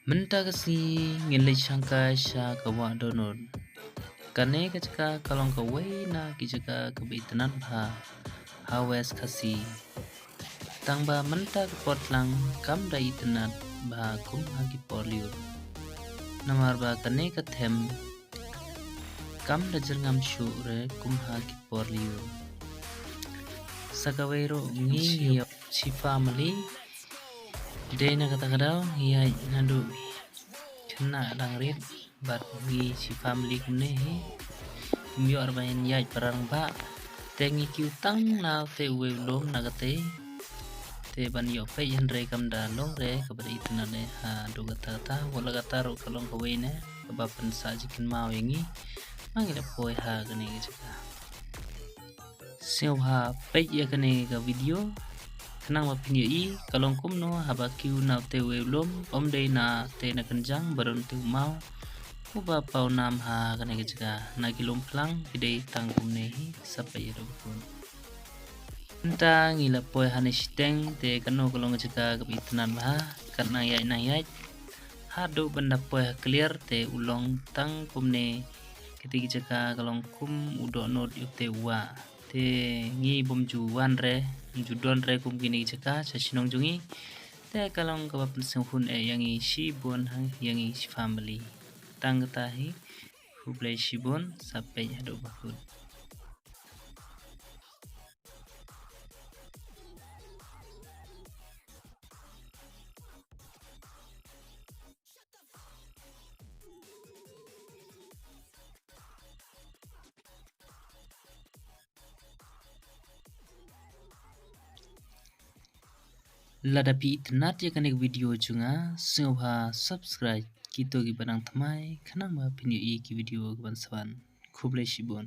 Menta kasi ngilay sangka sya kawa donor. Kane kachka kalong kawai na kichka kabaitanan bha hawes kasi. Tangba menta kapotlang kam da itanat bha kum hagi poliur. Namar ba kane kathem kam da jerngam syure kum hagi poliur. Sakawero ngi si family day na kata-kadaw hiya nandu kena dangrit bat ngi si family kumne hi kumyo arbain yai parang ba tengi kiutang na te uwe lom na kate te ban yo pe yan re kam da long re kabada itna ne ha do kata wala kata ro kalong kawe ne kabapan sa jikin mau yangi mangi da poi ha kane jaka sew ha pe ya kane ka video kenang ma pinyo i kalong kum no haba kiu na te we lom om day na te na kenjang baron te mau uba pau nam ha kane kejaka na kilom plang pidai tangkum ne hi sampai ya pun enta ngila poi hane siteng te kano kalong kejaka kapitanan ha karena yai hado benda poi clear te ulong tang kum ne ketika jaka kalong kum udo no te wa te ngi bom juan re judon re kum gini jaka sasinong jungi te kalong kabapan senghun yangi si bon hang yangi si family tang tahi hublai si bon sampai hado bakun ladapi itnat ya kanek video junga singha subscribe kito gi banang thamai khanang ma pinyo i ki video ban saban khublai si bon